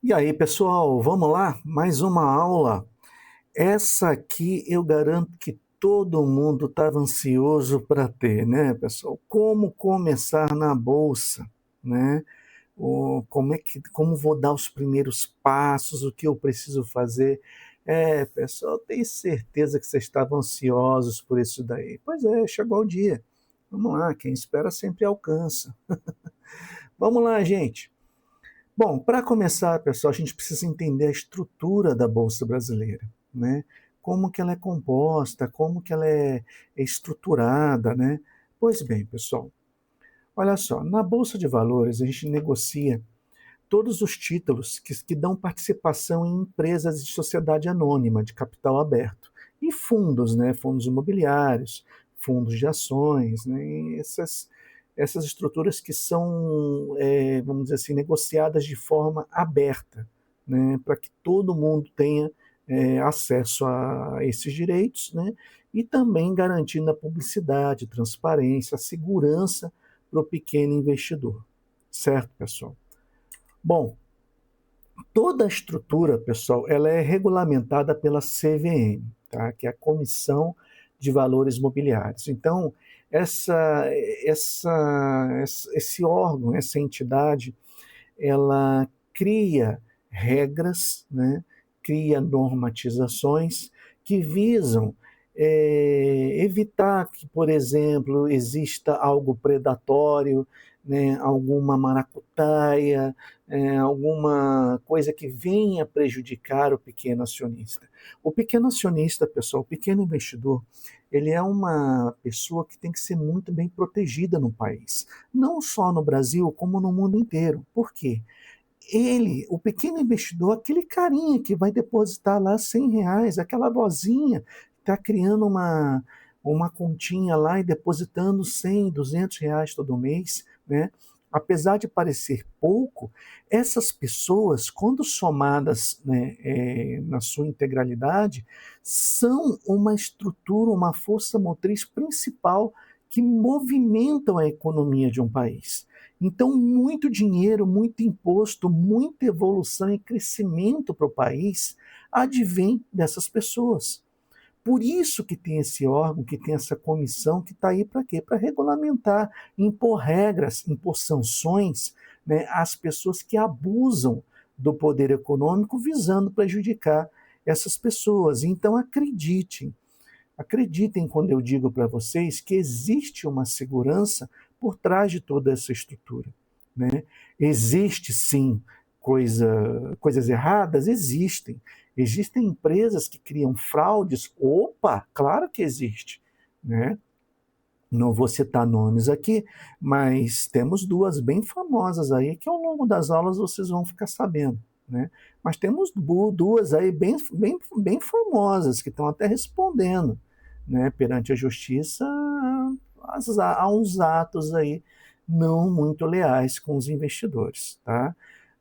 E aí, pessoal, vamos lá? Mais uma aula. Essa aqui eu garanto que todo mundo estava ansioso para ter, né, pessoal? Como começar na bolsa, né? Como vou dar os primeiros passos, o que eu preciso fazer? Pessoal, tenho certeza que vocês estavam ansiosos por isso daí. Pois é, chegou o dia. Vamos lá, quem espera sempre alcança. Vamos lá, gente. Bom, para começar, pessoal, a gente precisa entender a estrutura da Bolsa Brasileira, né? Como que ela é composta, como que ela é estruturada, né? Pois bem, pessoal, olha só, na Bolsa de Valores a gente negocia todos os títulos que dão participação em empresas de sociedade anônima, de capital aberto, e fundos, né? Fundos imobiliários, fundos de ações, né? E essas estruturas que são, vamos dizer assim, negociadas de forma aberta, né? Para que todo mundo tenha acesso a esses direitos, né? E também garantindo a publicidade, transparência, a segurança para o pequeno investidor. Certo, pessoal? Bom, toda a estrutura, pessoal, ela é regulamentada pela CVM, tá? Que é a Comissão de Valores Mobiliários. Então, esse órgão, essa entidade, ela cria regras, né? Cria normatizações que visam evitar que, por exemplo, exista algo predatório, né? Alguma maracutaia, alguma coisa que venha prejudicar o pequeno acionista. O pequeno acionista, pessoal, o pequeno investidor, ele é uma pessoa que tem que ser muito bem protegida no país, não só no Brasil, como no mundo inteiro. Por quê? Ele, o pequeno investidor, aquele carinha que vai depositar lá R$ 100, aquela vozinha que está criando uma continha lá e depositando 100, R$ 200 todo mês, né? Apesar de parecer pouco, essas pessoas, quando somadas, né, na sua integralidade, são uma estrutura, uma força motriz principal que movimentam a economia de um país. Então, muito dinheiro, muito imposto, muita evolução e crescimento para o país advém dessas pessoas. Por isso que tem esse órgão, que tem essa comissão, que está aí para quê? Para regulamentar, impor regras, impor sanções, né, às pessoas que abusam do poder econômico visando prejudicar essas pessoas. Então, acreditem quando eu digo para vocês que existe uma segurança por trás de toda essa estrutura, né? Existe sim coisas erradas? Existem. Existem empresas que criam fraudes? Opa, claro que existe, né? Não vou citar nomes aqui, mas temos duas bem famosas aí que ao longo das aulas vocês vão ficar sabendo, né? Mas temos duas aí bem famosas que estão até respondendo, né, perante a justiça a uns atos aí não muito leais com os investidores, tá?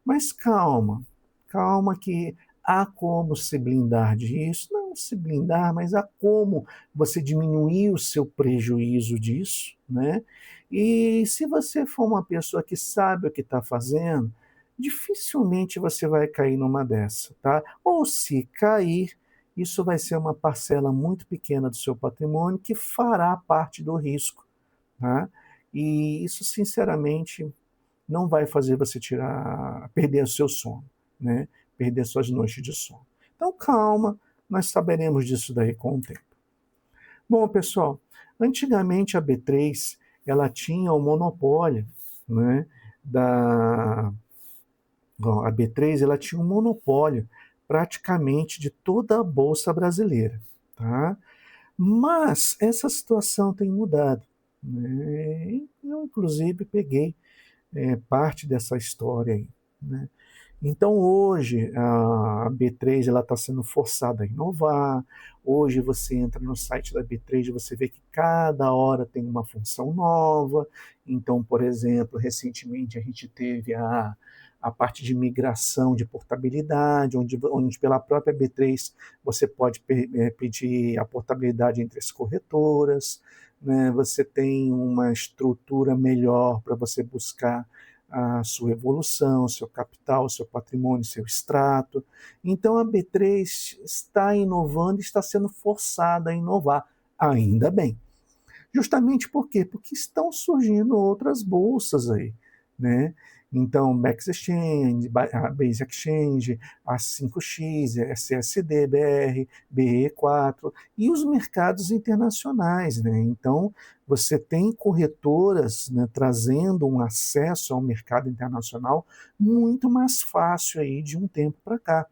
Mas calma, calma que há como se blindar disso, não se blindar, mas há como você diminuir o seu prejuízo disso, né? E se você for uma pessoa que sabe o que está fazendo, dificilmente você vai cair numa dessa, tá? Ou se cair, isso vai ser uma parcela muito pequena do seu patrimônio que fará parte do risco, tá? E isso, sinceramente, não vai fazer você perder o seu sono, né? Perder suas noites de sono. Então, calma, nós saberemos disso daí com o tempo. Bom, pessoal, antigamente a B3 ela tinha o monopólio, né, da Bom, a B3 ela tinha um monopólio praticamente de toda a bolsa brasileira, tá? Mas essa situação tem mudado, né? Eu inclusive peguei parte dessa história aí, né? Então hoje a B3 ela está sendo forçada a inovar. Hoje você entra no site da B3 e você vê que cada hora tem uma função nova. Então, por exemplo, recentemente a gente teve a parte de migração de portabilidade, onde pela própria B3 você pode pedir a portabilidade entre as corretoras, né? Você tem uma estrutura melhor para você buscar a sua evolução, seu capital, seu patrimônio, seu extrato. Então a B3 está inovando, está sendo forçada a inovar, ainda bem. Justamente por quê? Porque estão surgindo outras bolsas aí, né? Então, Bex Exchange, a Base Exchange, a 5X, SSD, BR, BE4 e os mercados internacionais, né? Então, você tem corretoras, né, trazendo um acesso ao mercado internacional muito mais fácil aí de um tempo para cá,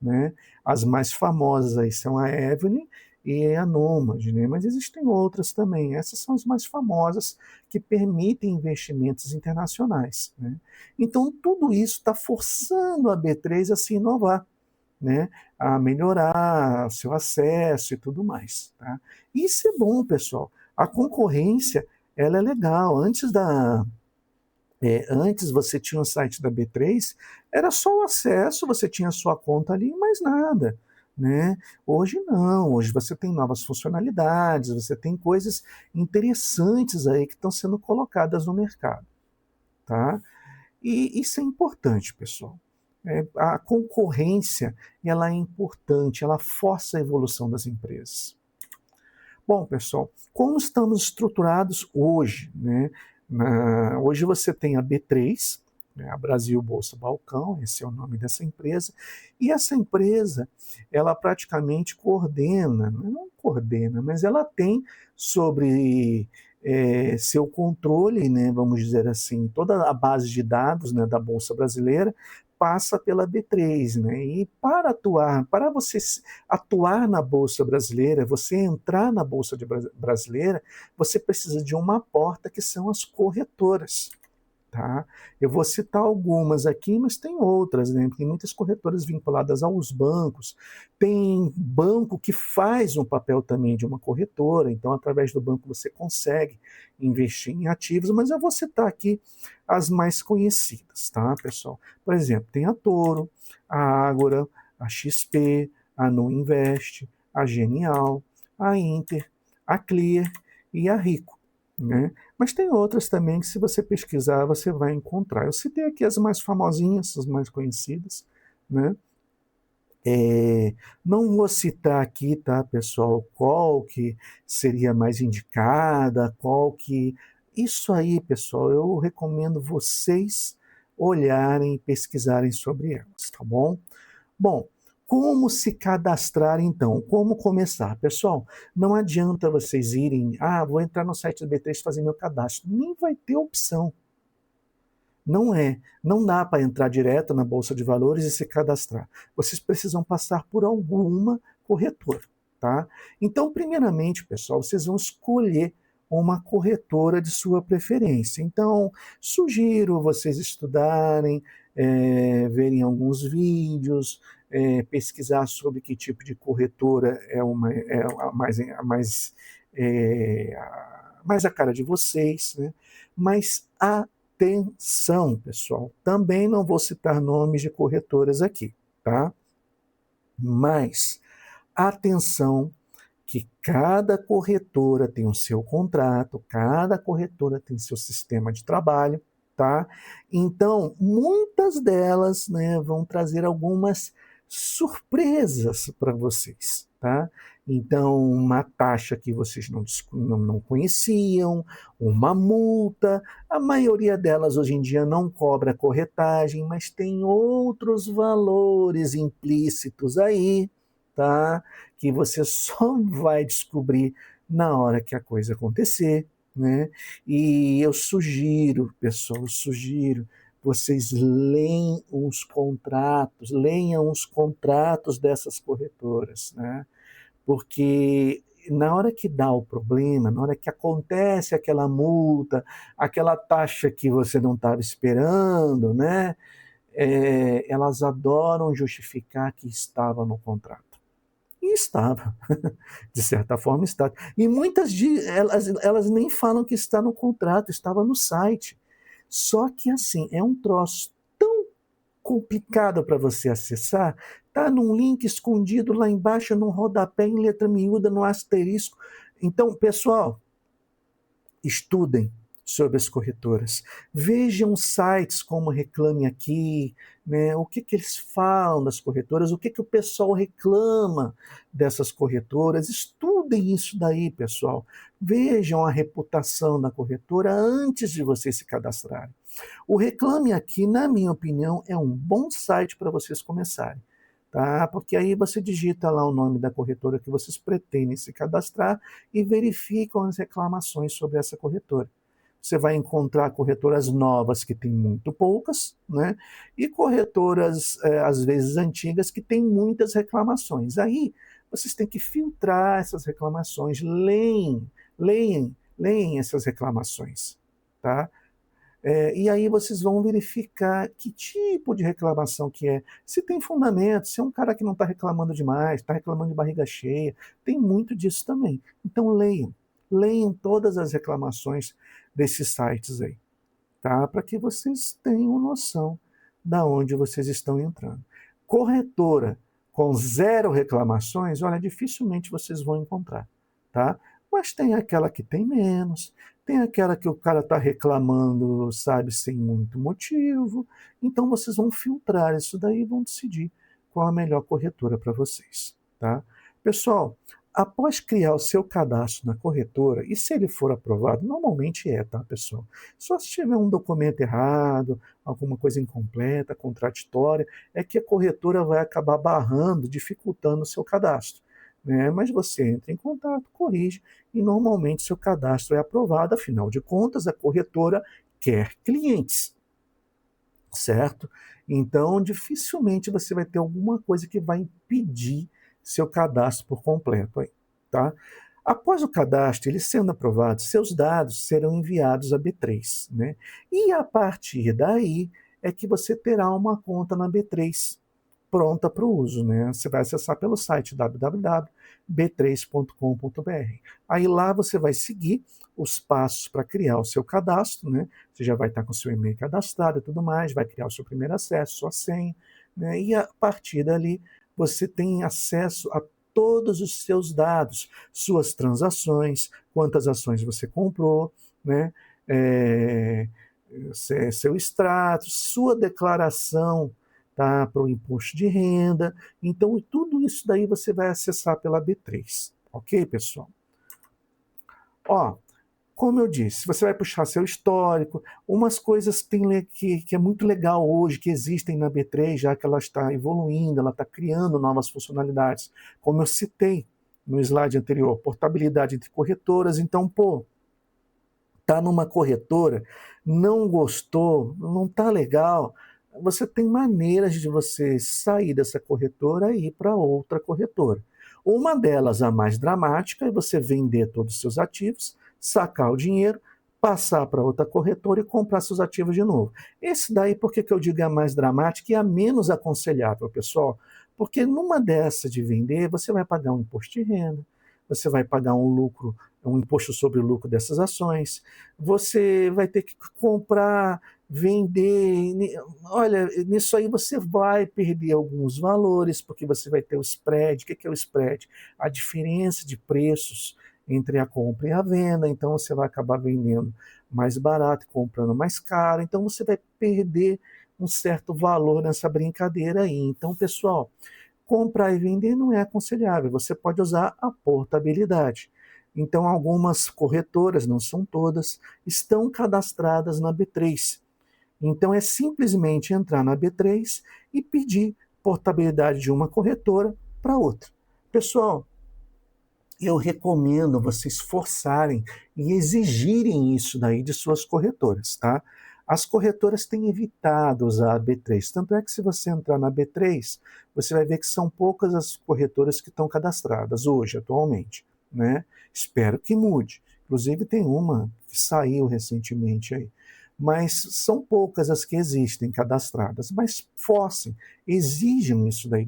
né? As mais famosas aí são a Avenue e a Nomad, né? Mas existem outras também. Essas são as mais famosas que permitem investimentos internacionais, né? Então, tudo isso está forçando a B3 a se inovar, né? A melhorar o seu acesso e tudo mais. Tá? Isso é bom, pessoal. A concorrência ela é legal. Antes você tinha o site da B3, era só o acesso, você tinha a sua conta ali e mais nada. Né? Hoje não, hoje você tem novas funcionalidades, você tem coisas interessantes aí que estão sendo colocadas no mercado. Tá? E isso é importante, pessoal. A concorrência ela é importante, ela força a evolução das empresas. Bom, pessoal, como estamos estruturados hoje? Né? Hoje você tem a B3, né, a Brasil Bolsa Balcão, esse é o nome dessa empresa, e essa empresa, ela praticamente coordena, não coordena, mas ela tem sobre seu controle, né, vamos dizer assim, toda a base de dados, né, da Bolsa Brasileira passa pela B3, né? E para você atuar na Bolsa Brasileira, você entrar na Bolsa Brasileira, você precisa de uma porta que são as corretoras. Tá? Eu vou citar algumas aqui, mas tem outras, né? Tem muitas corretoras vinculadas aos bancos. Tem banco que faz um papel também de uma corretora, então através do banco você consegue investir em ativos, mas eu vou citar aqui as mais conhecidas, tá, pessoal? Por exemplo, tem a Toro, a Ágora, a XP, a Nuinvest, a Genial, a Inter, a Clear e a Rico, né? Mas tem outras também que, se você pesquisar, você vai encontrar. Eu citei aqui as mais famosinhas, as mais conhecidas, né? Não vou citar aqui, tá, pessoal, qual que seria mais indicada, qual que... Isso aí, pessoal, eu recomendo vocês olharem e pesquisarem sobre elas, tá bom? Bom, como se cadastrar então? Como começar? Pessoal, não adianta vocês irem, vou entrar no site do B3 fazer meu cadastro. Nem vai ter opção. Não dá para entrar direto na Bolsa de Valores e se cadastrar. Vocês precisam passar por alguma corretora, tá? Então, primeiramente, pessoal, vocês vão escolher uma corretora de sua preferência. Então, sugiro vocês estudarem, verem alguns vídeos, pesquisar sobre que tipo de corretora é mais a cara de vocês, né? Mas atenção, pessoal, também não vou citar nomes de corretoras aqui, tá? Mas atenção que cada corretora tem o seu contrato, cada corretora tem seu sistema de trabalho, tá? Então, muitas delas, né, vão trazer algumas surpresas para vocês, tá? Então, uma taxa que vocês não conheciam, uma multa, a maioria delas hoje em dia não cobra corretagem, mas tem outros valores implícitos aí, tá? Que você só vai descobrir na hora que a coisa acontecer, né? E eu sugiro, pessoal, vocês leiam os contratos dessas corretoras, né? Porque na hora que dá o problema, na hora que acontece aquela multa, aquela taxa que você não estava esperando, né? Elas adoram justificar que estava no contrato. E estava, de certa forma estava. E muitas elas nem falam que está no contrato, estava no site. Só que assim, é um troço tão complicado para você acessar, tá num link escondido lá embaixo, num rodapé, em letra miúda, no asterisco. Então, pessoal, estudem sobre as corretoras. Vejam sites como Reclame Aqui, né? O que eles falam das corretoras, o que o pessoal reclama dessas corretoras. Estudem isso daí, pessoal. Vejam a reputação da corretora antes de vocês se cadastrarem. O Reclame Aqui, na minha opinião, é um bom site para vocês começarem. Tá? Porque aí você digita lá o nome da corretora que vocês pretendem se cadastrar e verificam as reclamações sobre essa corretora. Você vai encontrar corretoras novas que tem muito poucas, né? E corretoras, às vezes, antigas que têm muitas reclamações. Aí, vocês têm que filtrar essas reclamações, leem essas reclamações, tá? E aí vocês vão verificar que tipo de reclamação que é, se tem fundamento, se é um cara que não está reclamando demais, está reclamando de barriga cheia, tem muito disso também. Então leiam todas as reclamações desses sites aí, tá? Para que vocês tenham noção da onde vocês estão entrando. Corretora com 0 reclamações, olha, dificilmente vocês vão encontrar, tá? Mas tem aquela que tem menos, tem aquela que o cara está reclamando, sabe, sem muito motivo. Então vocês vão filtrar isso daí e vão decidir qual a melhor corretora para vocês, tá? Pessoal, após criar o seu cadastro na corretora, e se ele for aprovado, normalmente tá, pessoal? Só se tiver um documento errado, alguma coisa incompleta, contraditória, é que a corretora vai acabar barrando, dificultando o seu cadastro, né? Mas você entra em contato, corrige, e normalmente seu cadastro é aprovado, afinal de contas, a corretora quer clientes, certo? Então, dificilmente você vai ter alguma coisa que vai impedir seu cadastro por completo aí, tá? Após o cadastro, ele sendo aprovado, seus dados serão enviados a B3, né? E a partir daí é que você terá uma conta na B3 pronta para o uso, né? Você vai acessar pelo site www.b3.com.br. Aí lá você vai seguir os passos para criar o seu cadastro, né? Você já vai estar com o seu e-mail cadastrado e tudo mais, vai criar o seu primeiro acesso, sua senha, né? E a partir dali você tem acesso a todos os seus dados, suas transações, quantas ações você comprou, né? Seu extrato, sua declaração, tá, para o imposto de renda. Então, tudo isso daí você vai acessar pela B3. Ok, pessoal? Ó, como eu disse, você vai puxar seu histórico, umas coisas que é muito legal hoje, que existem na B3, já que ela está evoluindo, ela está criando novas funcionalidades. Como eu citei no slide anterior, portabilidade entre corretoras. Então, tá numa corretora, não gostou, não tá legal, você tem maneiras de você sair dessa corretora e ir para outra corretora. Uma delas, a mais dramática, é você vender todos os seus ativos, sacar o dinheiro, passar para outra corretora e comprar seus ativos de novo. Esse daí, por que eu digo é a mais dramática e a menos aconselhável, pessoal? Porque numa dessa de vender, você vai pagar um imposto de renda, você vai pagar um imposto sobre o lucro dessas ações, você vai ter que comprar, vender. Olha, nisso aí você vai perder alguns valores, porque você vai ter o spread. O que é o spread? A diferença de preços entre a compra e a venda. Então você vai acabar vendendo mais barato e comprando mais caro. Então você vai perder um certo valor nessa brincadeira aí. Então, pessoal, comprar e vender não é aconselhável. Você pode usar a portabilidade. Então, algumas corretoras, não são todas, estão cadastradas na B3. Então, é simplesmente entrar na B3 e pedir portabilidade de uma corretora para outra. Pessoal, eu recomendo vocês forçarem e exigirem isso daí de suas corretoras, tá? As corretoras têm evitado usar a B3, tanto é que se você entrar na B3, você vai ver que são poucas as corretoras que estão cadastradas hoje, atualmente, né? Espero que mude. Inclusive tem uma que saiu recentemente aí. Mas são poucas as que existem cadastradas. Mas forcem, exijam isso daí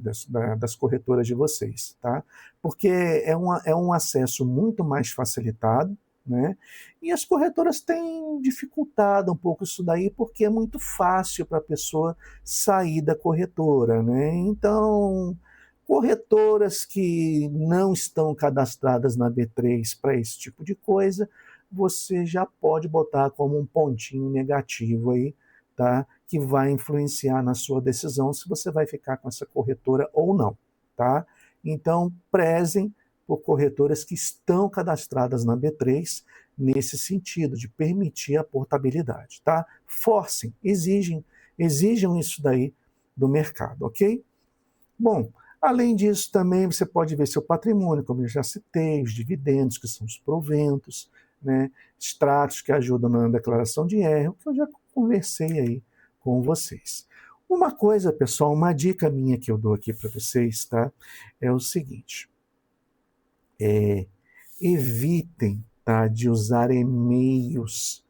das corretoras de vocês, tá? Porque é um acesso muito mais facilitado, né? E as corretoras têm dificultado um pouco isso daí, porque é muito fácil para a pessoa sair da corretora, né? Então, corretoras que não estão cadastradas na B3 para esse tipo de coisa, você já pode botar como um pontinho negativo aí, tá? Que vai influenciar na sua decisão se você vai ficar com essa corretora ou não, tá? Então, prezem por corretoras que estão cadastradas na B3 nesse sentido, de permitir a portabilidade, tá? Forcem, exijam isso daí do mercado, ok? Bom, além disso, também você pode ver seu patrimônio, como eu já citei, os dividendos, que são os proventos, né? Extratos que ajudam na declaração de R, que eu já conversei aí com vocês. Uma coisa, pessoal, uma dica minha que eu dou aqui para vocês, tá? É o seguinte: evitem, tá, de usar e-mails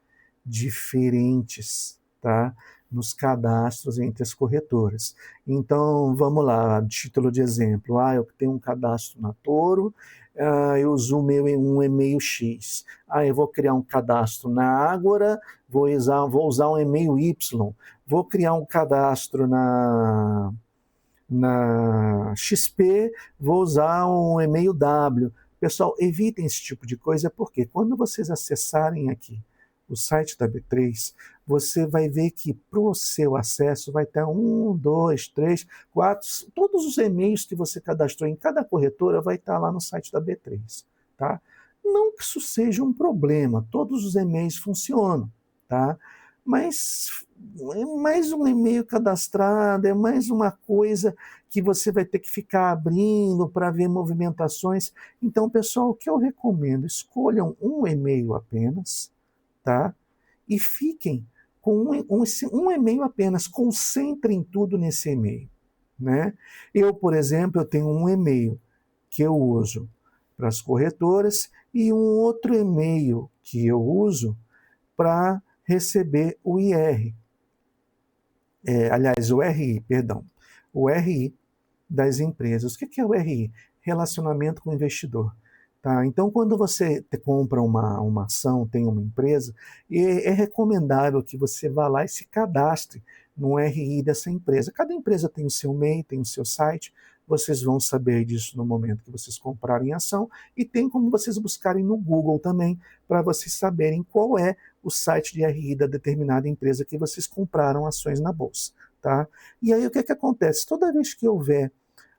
diferentes, tá, nos cadastros entre as corretoras. Então, vamos lá, título de exemplo. Eu tenho um cadastro na Toro, eu uso um e-mail X. Eu vou criar um cadastro na Ágora, vou usar um e-mail Y. Vou criar um cadastro na XP, vou usar um e-mail W. Pessoal, evitem esse tipo de coisa, porque quando vocês acessarem aqui o site da B3, você vai ver que para o seu acesso vai ter 1, 2, 3, 4, todos os e-mails que você cadastrou em cada corretora vai estar lá no site da B3, tá? Não que isso seja um problema, todos os e-mails funcionam, tá? Mas é mais um e-mail cadastrado, é mais uma coisa que você vai ter que ficar abrindo para ver movimentações. Então, pessoal, o que eu recomendo? Escolham um e-mail apenas, tá? E fiquem com um e-mail apenas, concentrem tudo nesse e-mail, né? Eu, por exemplo, eu tenho um e-mail que eu uso para as corretoras e um outro e-mail que eu uso para receber o IR. Aliás, o RI, perdão. O RI das empresas. O que é o RI? Relacionamento com o investidor. Tá? Então, quando você compra uma ação, tem uma empresa, é recomendável que você vá lá e se cadastre no RI dessa empresa. Cada empresa tem o seu MEI, tem o seu site, vocês vão saber disso no momento que vocês comprarem a ação, e tem como vocês buscarem no Google também, para vocês saberem qual é o site de RI da determinada empresa que vocês compraram ações na bolsa. Tá? E aí o que acontece? Toda vez que houver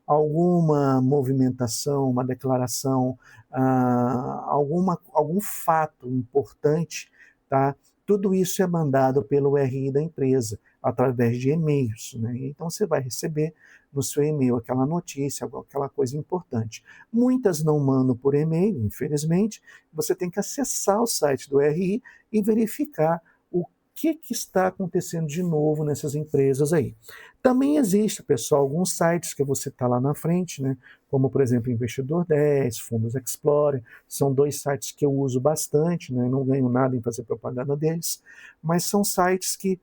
alguma movimentação, uma declaração, algum fato importante, tá? Tudo isso é mandado pelo RI da empresa, através de e-mails, né? Então você vai receber no seu e-mail aquela notícia, aquela coisa importante. Muitas não mandam por e-mail, infelizmente. Você tem que acessar o site do RI e verificar o que está acontecendo de novo nessas empresas aí. Também existe, pessoal, alguns sites que eu vou citar lá na frente, né? Como, por exemplo, Investidor 10, Fundos Explorer, são 2 sites que eu uso bastante, né? Não ganho nada em fazer propaganda deles, mas são sites que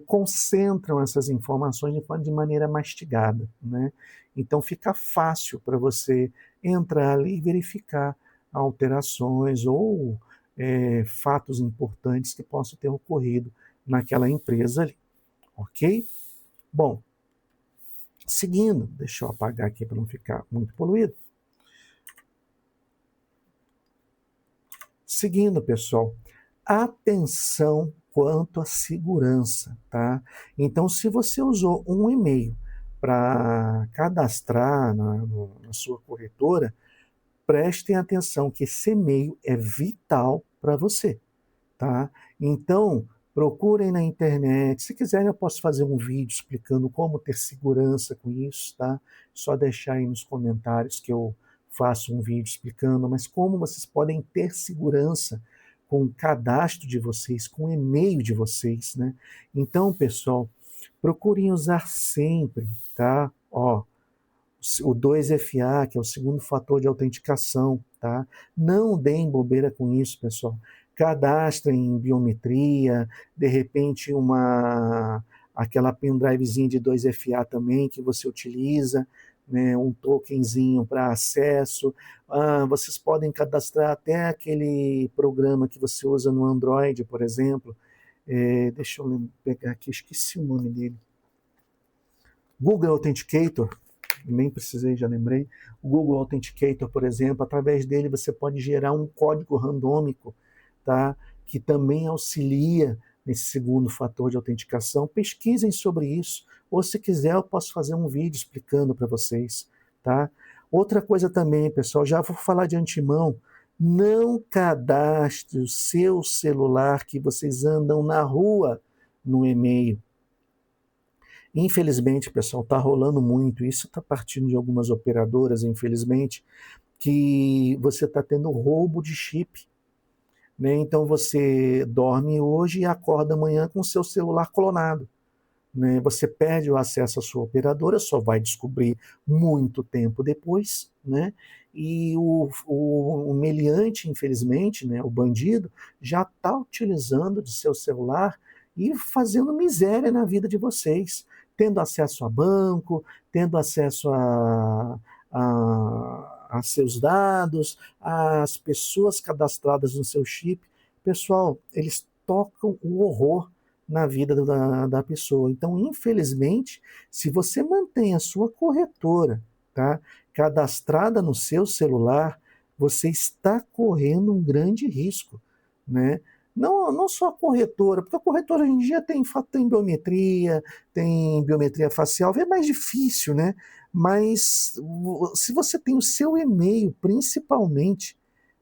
concentram essas informações de maneira mastigada, né? Então fica fácil para você entrar ali e verificar alterações ou fatos importantes que possam ter ocorrido naquela empresa ali, ok? Bom, seguindo, deixa eu apagar aqui para não ficar muito poluído. Seguindo, pessoal, atenção quanto à segurança, tá? Então, se você usou um e-mail para cadastrar na sua corretora, prestem atenção que esse e-mail é vital para você, tá? Então, procurem na internet. Se quiserem, eu posso fazer um vídeo explicando como ter segurança com isso, tá? Só deixar aí nos comentários que eu faço um vídeo explicando, mas como vocês podem ter segurança com o cadastro de vocês, com o e-mail de vocês, né? Então, pessoal, procurem usar sempre, tá? O 2FA, que é o segundo fator de autenticação, tá? Não deem bobeira com isso, pessoal. Cadastrem em biometria, de repente aquela pendrivezinha de 2FA também que você utiliza, né, um tokenzinho para acesso. Vocês podem cadastrar até aquele programa que você usa no Android, por exemplo. Deixa eu pegar aqui, esqueci o nome dele. Google Authenticator. nem precisei, já lembrei. O Google Authenticator, por exemplo, através dele você pode gerar um código randômico, tá? Que também auxilia nesse segundo fator de autenticação. Pesquisem sobre isso, ou se quiser eu posso fazer um vídeo explicando para vocês, tá? Outra coisa também, pessoal, já vou falar de antemão, não cadastre o seu celular que vocês andam na rua no e-mail. Infelizmente, pessoal, está rolando muito, isso está partindo de algumas operadoras, infelizmente, que você está tendo roubo de chip, né? Então você dorme hoje e acorda amanhã com o seu celular clonado, né? Você perde o acesso à sua operadora, só vai descobrir muito tempo depois, né? E o meliante, infelizmente, né, o bandido, já está utilizando de seu celular e fazendo miséria na vida de vocês, tendo acesso a banco, tendo acesso a seus dados, às pessoas cadastradas no seu chip. Pessoal, eles tocam o horror na vida da pessoa. Então, infelizmente, se você mantém a sua corretora, tá, cadastrada no seu celular, você está correndo um grande risco, né? Não só a corretora, porque a corretora hoje em dia tem biometria facial, é mais difícil, né? Mas se você tem o seu e-mail, principalmente,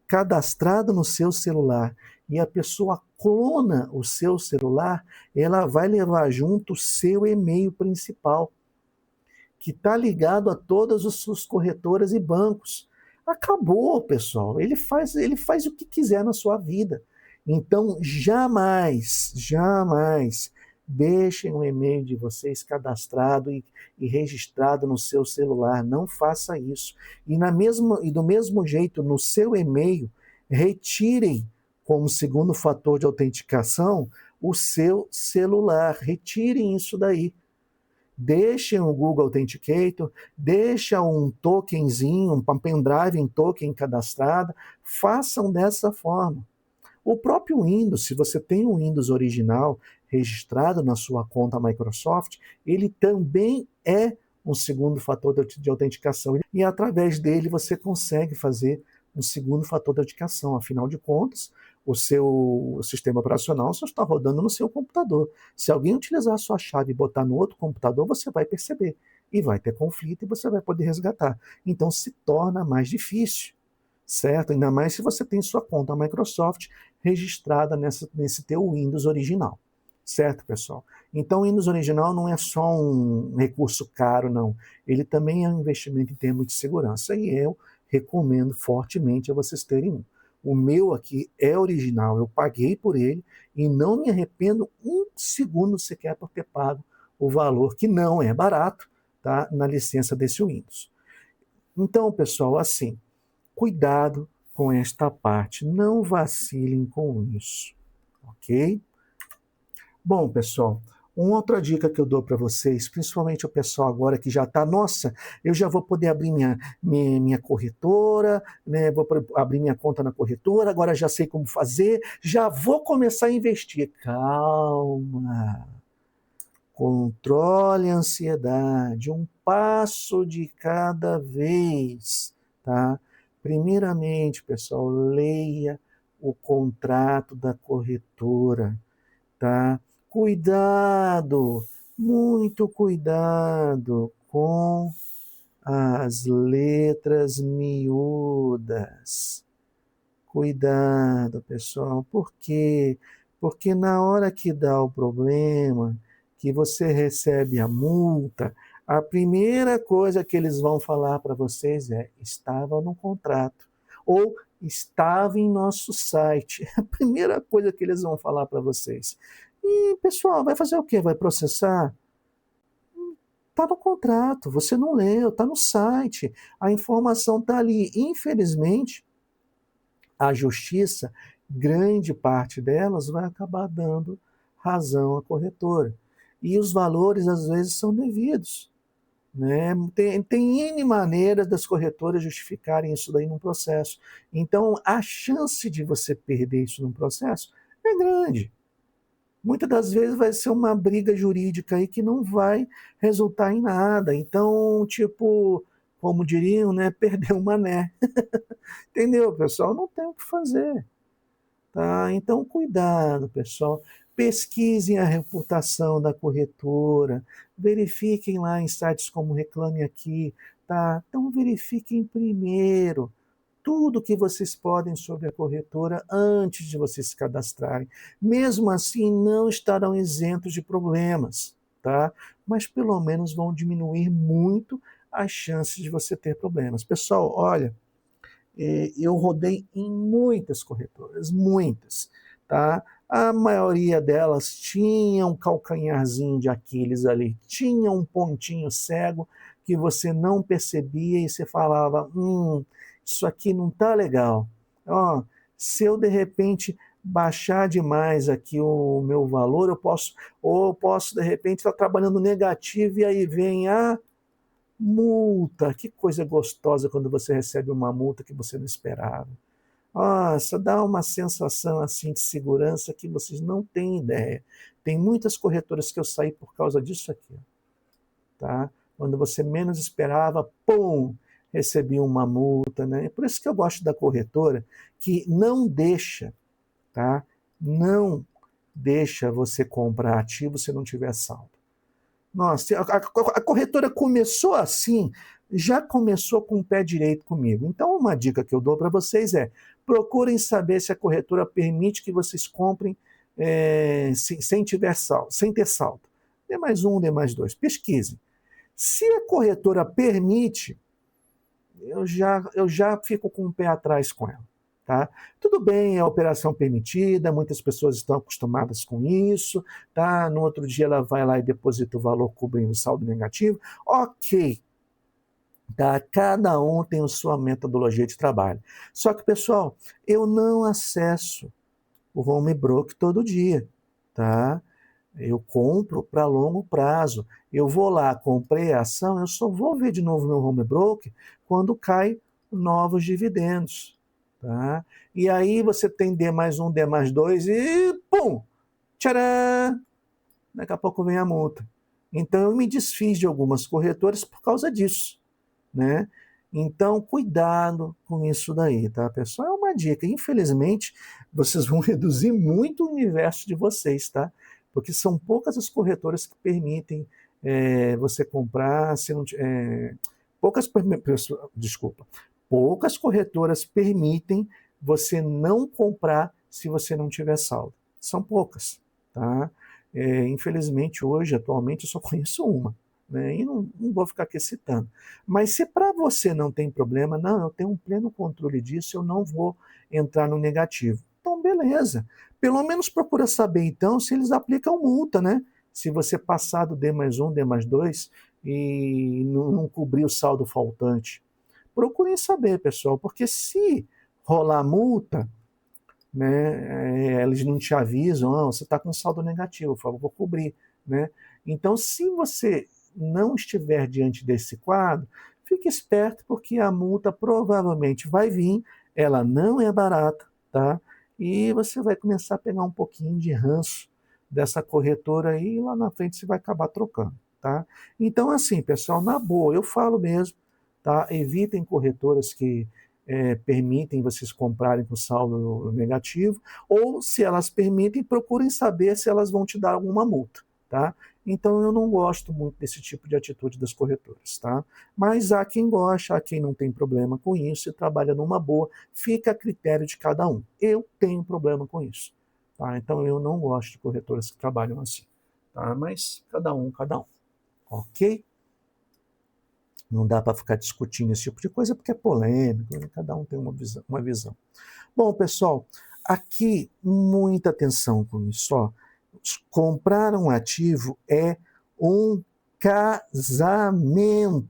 cadastrado no seu celular, e a pessoa clona o seu celular, ela vai levar junto o seu e-mail principal, que está ligado a todas as suas corretoras e bancos. Acabou, pessoal. Ele faz o que quiser na sua vida. Então, jamais, jamais deixem o e-mail de vocês cadastrado e registrado no seu celular. Não faça isso. E do mesmo jeito, no seu e-mail, retirem como segundo fator de autenticação o seu celular. Retirem isso daí. Deixem o Google Authenticator, deixa um tokenzinho, um pendrive em token cadastrado, façam dessa forma. O próprio Windows, se você tem o Windows original registrado na sua conta Microsoft, ele também é um segundo fator de autenticação. E através dele você consegue fazer um segundo fator de autenticação. Afinal de contas, o seu sistema operacional só está rodando no seu computador. Se alguém utilizar a sua chave e botar no outro computador, você vai perceber. E vai ter conflito e você vai poder resgatar. Então se torna mais difícil, certo? Ainda mais se você tem sua conta Microsoft registrada nesse teu Windows original. Certo, pessoal? Então, o Windows original não é só um recurso caro, não. Ele também é um investimento em termos de segurança. E eu recomendo fortemente a vocês terem um. O meu aqui é original, eu paguei por ele e não me arrependo um segundo sequer por ter pago o valor, que não é barato, tá, na licença desse Windows. Então, pessoal, assim, cuidado com esta parte, não vacilem com isso, ok? Bom, pessoal, uma outra dica que eu dou para vocês, principalmente o pessoal agora que já está, nossa, eu já vou poder abrir minha corretora, né, vou abrir minha conta na corretora, agora já sei como fazer, já vou começar a investir. Calma, controle a ansiedade, um passo de cada vez, tá? Primeiramente, pessoal, leia o contrato da corretora, tá? Cuidado, muito cuidado com as letras miúdas. Cuidado, pessoal. Por quê? Porque na hora que dá o problema, que você recebe a multa, a primeira coisa que eles vão falar para vocês é: estava no contrato. Ou estava em nosso site. A primeira coisa que eles vão falar para vocês. E, pessoal, vai fazer o quê? Vai processar? Está no contrato, você não leu, está no site, a informação está ali. Infelizmente, a justiça, grande parte delas, vai acabar dando razão à corretora. E os valores, às vezes, são devidos. Né? Tem N maneiras das corretoras justificarem isso daí num processo. Então, a chance de você perder isso num processo é grande. muitas das vezes vai ser uma briga jurídica aí que não vai resultar em nada. Então, tipo, como diriam, né, perdeu o mané. Entendeu, pessoal? Não tem o que fazer. Tá? Então, cuidado, pessoal. Pesquisem a reputação da corretora, verifiquem lá em sites como Reclame Aqui, tá? Então, verifiquem primeiro tudo que vocês podem sobre a corretora antes de vocês se cadastrarem. Mesmo assim, não estarão isentos de problemas, tá? Mas pelo menos vão diminuir muito as chances de você ter problemas. Pessoal, olha, eu rodei em muitas corretoras, muitas, tá? A maioria delas tinha um calcanharzinho de Aquiles ali, tinha um pontinho cego que você não percebia e você falava, isso aqui não tá legal. Ó, se eu de repente baixar demais aqui o meu valor, eu posso de repente estar trabalhando negativo e aí vem multa, que coisa gostosa quando você recebe uma multa que você não esperava. Nossa, dá uma sensação assim de segurança que vocês não têm ideia. Tem muitas corretoras que eu saí por causa disso aqui, tá? Quando você menos esperava, pum, recebi uma multa, né? É por isso que eu gosto da corretora que não deixa, tá? Não deixa você comprar ativo se não tiver saldo. Nossa, a corretora começou assim, já começou com o pé direito comigo. Então, uma dica que eu dou para vocês é: procurem saber se a corretora permite que vocês comprem sem ter saldo. D mais um, D mais dois. Pesquisem. Se a corretora permite, eu já fico com o pé atrás com ela. Tá? Tudo bem, é a operação permitida, muitas pessoas estão acostumadas com isso, tá? No outro dia ela vai lá e deposita o valor cobrindo o saldo negativo. Ok, tá? Cada um tem a sua metodologia de trabalho. Só que, pessoal, eu não acesso o home broker todo dia, tá? Eu compro para longo prazo. Eu vou lá, comprei a ação, eu só vou ver de novo meu home broker quando cai novos dividendos. Tá? E aí você tem D mais um, D mais dois e pum! Tcharam! Daqui a pouco vem a multa. Então eu me desfiz de algumas corretoras por causa disso. Né? Então, cuidado com isso daí, tá, pessoal? É uma dica. Infelizmente, vocês vão reduzir muito o universo de vocês, tá? Porque são poucas as corretoras que permitem você comprar, se não, desculpa, poucas corretoras permitem você não comprar se você não tiver saldo. São poucas, tá? Infelizmente, hoje, atualmente, eu só conheço uma. Né? E não vou ficar aqui citando. Mas se para você não tem problema, não, eu tenho um pleno controle disso, eu não vou entrar no negativo. Então, beleza. Pelo menos procura saber, então, se eles aplicam multa, né? Se você passar do D mais um, D mais dois e não cobrir o saldo faltante. Procurem saber, pessoal, porque se rolar multa, né, eles não te avisam, você está com saldo negativo, por favor, vou cobrir. Né? Então, se você não estiver diante desse quadro, fique esperto, porque a multa provavelmente vai vir, ela não é barata, tá? E você vai começar a pegar um pouquinho de ranço dessa corretora aí, e lá na frente você vai acabar trocando, tá? Então, assim, pessoal, na boa, eu falo mesmo, tá? Evitem corretoras que permitem vocês comprarem com saldo negativo, ou se elas permitem, procurem saber se elas vão te dar alguma multa, tá? Então eu não gosto muito desse tipo de atitude das corretoras, tá? Mas há quem gosta, há quem não tem problema com isso e trabalha numa boa, fica a critério de cada um. Eu tenho problema com isso, tá? Então eu não gosto de corretoras que trabalham assim, tá? Mas cada um, ok? Não dá para ficar discutindo esse tipo de coisa porque é polêmico, né? Cada um tem uma visão. Bom, pessoal, aqui muita atenção com isso. Ó. Comprar um ativo é um casamento.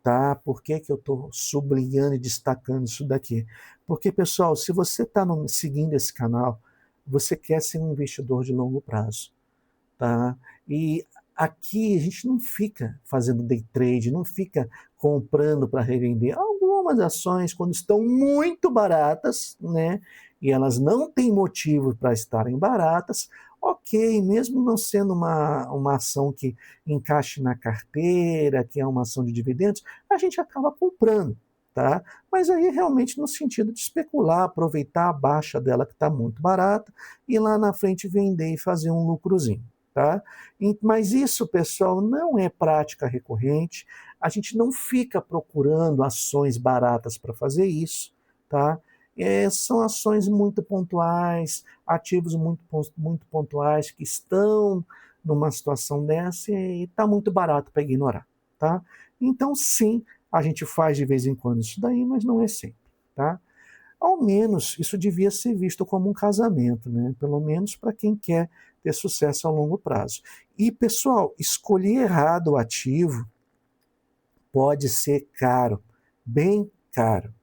Tá? Por que eu estou sublinhando e destacando isso daqui? Porque, pessoal, se você está seguindo esse canal, você quer ser um investidor de longo prazo. Tá? E aqui a gente não fica fazendo day trade, não fica comprando para revender. Algumas ações, quando estão muito baratas, né, e elas não têm motivo para estarem baratas, Ok, mesmo não sendo uma ação que encaixe na carteira, que é uma ação de dividendos, a gente acaba comprando, tá? Mas aí realmente no sentido de especular, aproveitar a baixa dela que está muito barata e lá na frente vender e fazer um lucrozinho, tá? Mas isso, pessoal, não é prática recorrente. A gente não fica procurando ações baratas para fazer isso, tá? São ações muito pontuais, ativos muito pontuais que estão numa situação dessa e está muito barato para ignorar, tá? Então, sim, a gente faz de vez em quando isso daí, mas não é sempre, tá? Ao menos isso devia ser visto como um casamento, né? Pelo menos para quem quer ter sucesso a longo prazo. E, pessoal, escolher errado o ativo pode ser caro, bem caro,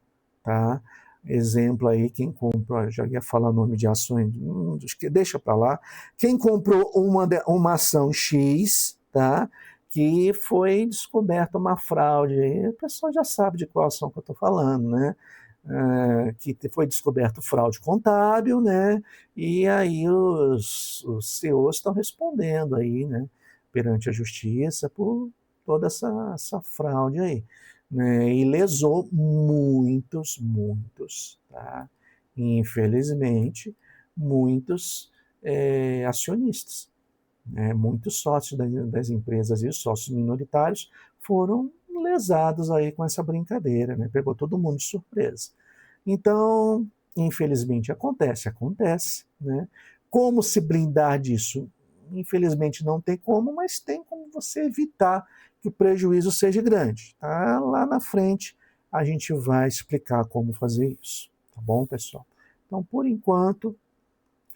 tá? Exemplo aí, quem comprou, já ia falar nome de ações, deixa para lá. Quem comprou uma ação X, tá? Que foi descoberta uma fraude, aí, o pessoal já sabe de qual ação que eu estou falando, né? Que foi descoberto fraude contábil, né? E aí os CEOs estão respondendo aí, né? Perante a justiça por toda essa fraude aí, né? E lesou muitos, tá? Infelizmente, muitos acionistas, né? Muitos sócios das empresas e os sócios minoritários foram lesados aí com essa brincadeira, né? Pegou todo mundo de surpresa. Então, infelizmente acontece, né? Como se blindar disso? Infelizmente não tem como, mas tem como você evitar que o prejuízo seja grande, tá? Lá na frente a gente vai explicar como fazer isso, tá bom, pessoal? Então, por enquanto,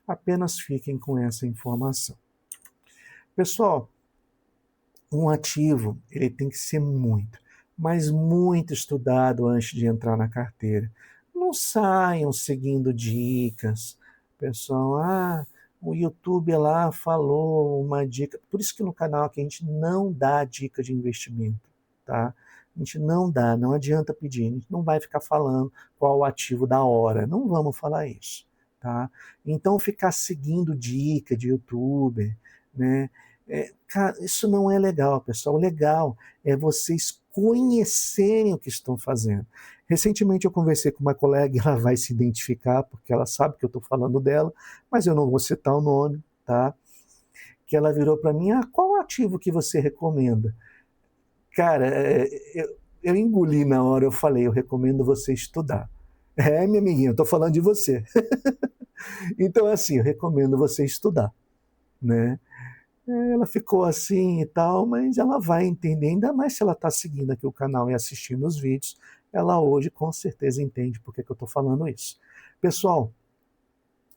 apenas fiquem com essa informação. Pessoal, um ativo, ele tem que ser muito, mas muito estudado antes de entrar na carteira. Não saiam seguindo dicas. Pessoal, o YouTube lá falou uma dica. Por isso que no canal aqui a gente não dá dica de investimento, tá? A gente não dá, não adianta pedir. A gente não vai ficar falando qual o ativo da hora. Não vamos falar isso, tá? Então ficar seguindo dica de YouTube, né? Cara, isso não é legal, pessoal. O legal é vocês conhecerem o que estão fazendo. Recentemente eu conversei com uma colega, e ela vai se identificar, porque ela sabe que eu estou falando dela, mas eu não vou citar o nome, tá? Que ela virou para mim, qual ativo que você recomenda? Cara, eu engoli na hora, eu falei, eu recomendo você estudar. Minha amiguinha, eu estou falando de você. Então, assim, eu recomendo você estudar, né? Ela ficou assim e tal, mas ela vai entender, ainda mais se ela está seguindo aqui o canal e assistindo os vídeos, ela hoje com certeza entende por que eu estou falando isso. Pessoal,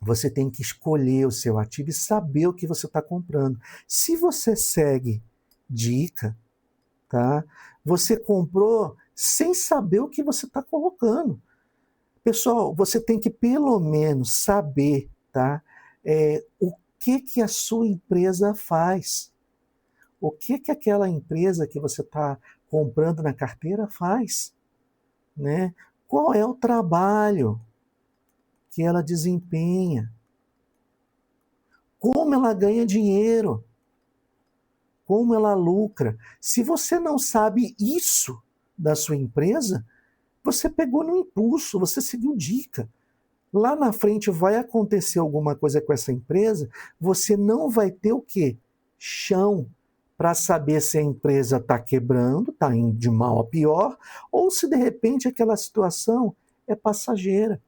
você tem que escolher o seu ativo e saber o que você está comprando. Se você segue dica, tá? Você comprou sem saber o que você está colocando. Pessoal, você tem que pelo menos saber, tá? O que a sua empresa faz. O que aquela empresa que você está comprando na carteira faz, né? Qual é o trabalho que ela desempenha? Como ela ganha dinheiro? Como ela lucra? Se você não sabe isso da sua empresa, você pegou no impulso, você seguiu dica. Lá na frente vai acontecer alguma coisa com essa empresa, você não vai ter o quê? Chão para saber se a empresa está quebrando, está indo de mal a pior, ou se de repente aquela situação é passageira.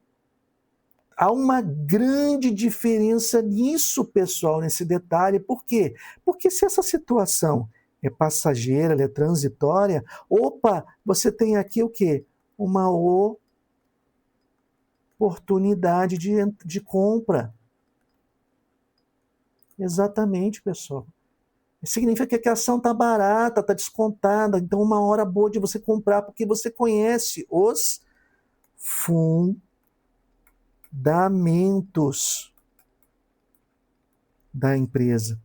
Há uma grande diferença nisso, pessoal, nesse detalhe. Por quê? Porque se essa situação é passageira, ela é transitória, opa, você tem aqui o quê? Uma oportunidade de compra. Exatamente, pessoal. Significa que a ação está barata, está descontada, então uma hora boa de você comprar, porque você conhece os fundamentos da empresa.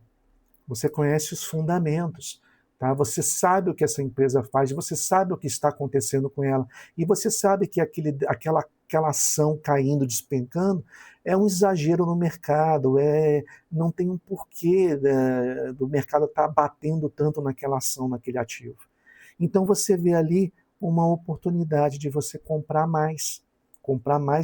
Você conhece os fundamentos, tá? Você sabe o que essa empresa faz, você sabe o que está acontecendo com ela, e você sabe que aquela ação caindo, despencando, é um exagero no mercado, não tem um porquê do mercado estar batendo tanto naquela ação, naquele ativo. Então você vê ali uma oportunidade de você comprar mais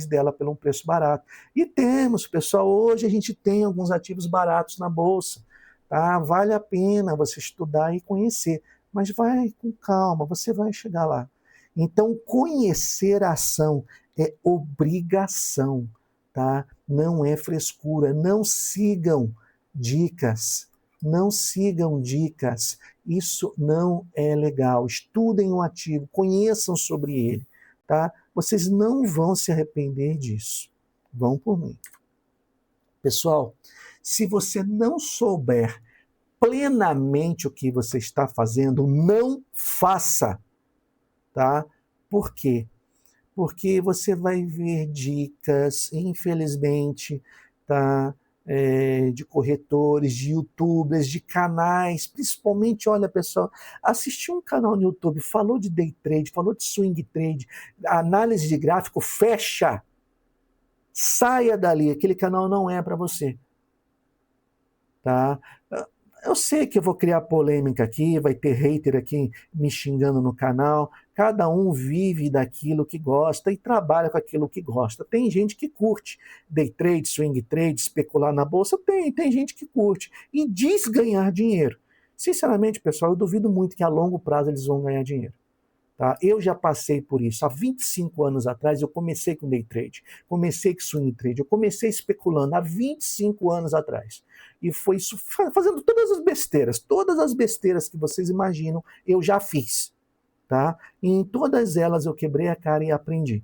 dela por um preço barato. E temos, pessoal, hoje a gente tem alguns ativos baratos na bolsa, tá? Vale a pena você estudar e conhecer, mas vai com calma, você vai chegar lá. Então, conhecer a ação é obrigação, tá? Não é frescura. Não sigam dicas. Não sigam dicas. Isso não é legal. Estudem o ativo, conheçam sobre ele, tá? Vocês não vão se arrepender disso. Vão por mim. Pessoal, se você não souber plenamente o que você está fazendo, não faça, tá? Por quê? Porque você vai ver dicas, infelizmente, tá? De corretores, de youtubers, de canais, principalmente, olha pessoal, assistir um canal no YouTube, falou de day trade, falou de swing trade, análise de gráfico, fecha, saia dali, aquele canal não é para você, tá? Eu sei que eu vou criar polêmica aqui, vai ter hater aqui me xingando no canal. Cada um vive daquilo que gosta e trabalha com aquilo que gosta. Tem gente que curte day trade, swing trade, especular na bolsa, tem gente que curte e diz ganhar dinheiro. Sinceramente, pessoal, eu duvido muito que a longo prazo eles vão ganhar dinheiro. Tá? Eu já passei por isso. Há 25 anos atrás eu comecei com day trade, comecei com swing trade, eu comecei especulando há 25 anos atrás. E foi isso, fazendo todas as besteiras que vocês imaginam, eu já fiz. Tá? E em todas elas eu quebrei a cara e aprendi.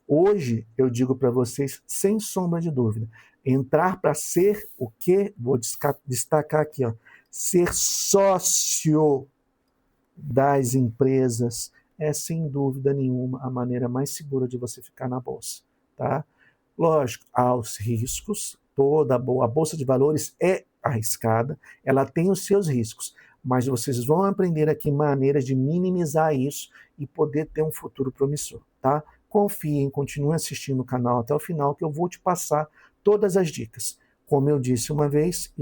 Hoje eu digo para vocês, sem sombra de dúvida, entrar para ser o quê? Vou destacar aqui, ó, ser sócio das empresas é, sem dúvida nenhuma, a maneira mais segura de você ficar na bolsa. Tá? Lógico, há os riscos, a bolsa de valores é arriscada, ela tem os seus riscos, mas vocês vão aprender aqui maneiras de minimizar isso e poder ter um futuro promissor. Tá? Confiem, continuem assistindo o canal até o final, que eu vou te passar todas as dicas. Como eu disse uma vez,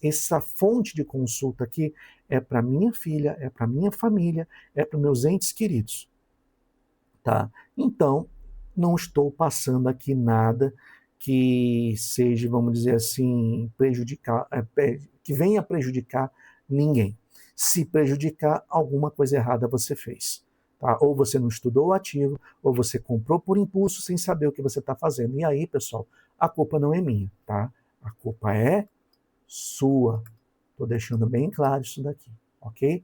essa fonte de consulta aqui é para minha filha, é para minha família, é para meus entes queridos. Tá? Então, não estou passando aqui nada que seja, vamos dizer assim, que venha prejudicar ninguém. Se prejudicar, alguma coisa errada você fez. Tá? Ou você não estudou o ativo, ou você comprou por impulso sem saber o que você está fazendo. E aí, pessoal, a culpa não é minha, tá? A culpa é sua. Estou deixando bem claro isso daqui, ok?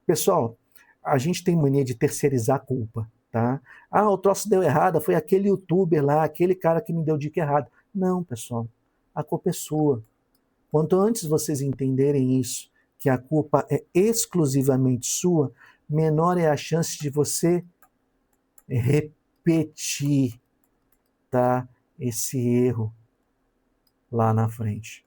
Pessoal, a gente tem mania de terceirizar a culpa, tá? Ah, o troço deu errado, foi aquele youtuber lá, aquele cara que me deu dica errada. Não, pessoal, a culpa é sua. Quanto antes vocês entenderem isso, que a culpa é exclusivamente sua, menor é a chance de você repetir, tá? Esse erro lá na frente.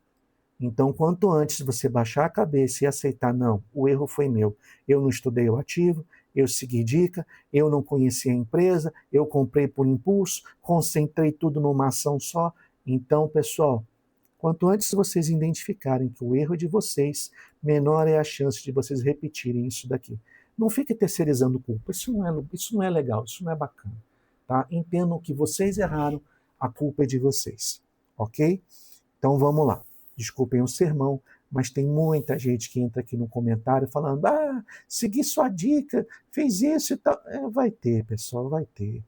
Então, quanto antes você baixar a cabeça e aceitar, não, o erro foi meu, eu não estudei o ativo, eu segui dica, eu não conheci a empresa, eu comprei por impulso, concentrei tudo numa ação só. Então, pessoal, quanto antes vocês identificarem que o erro é de vocês, menor é a chance de vocês repetirem isso daqui. Não fique terceirizando culpa, isso não é legal, isso não é bacana. Tá? Entendam que vocês erraram, a culpa é de vocês, ok? Então vamos lá. Desculpem o sermão, mas tem muita gente que entra aqui no comentário falando: ah, segui sua dica, fez isso e tal. Vai ter, pessoal, vai ter.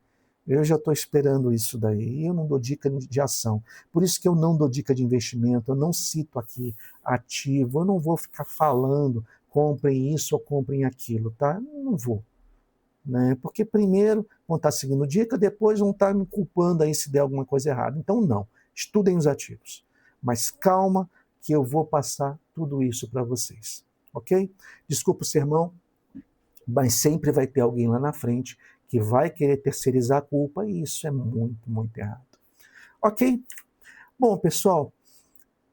Eu já estou esperando isso daí. Eu não dou dica de ação. Por isso que eu não dou dica de investimento, eu não cito aqui ativo, eu não vou ficar falando comprem isso ou comprem aquilo, tá? Não vou. Né? Porque primeiro vão estar seguindo dica, depois vão estar me culpando aí se der alguma coisa errada. Então não, estudem os ativos. Mas calma que eu vou passar tudo isso para vocês, ok? Desculpa o sermão, mas sempre vai ter alguém lá na frente que vai querer terceirizar a culpa e isso é muito, muito errado. Ok? Bom, pessoal,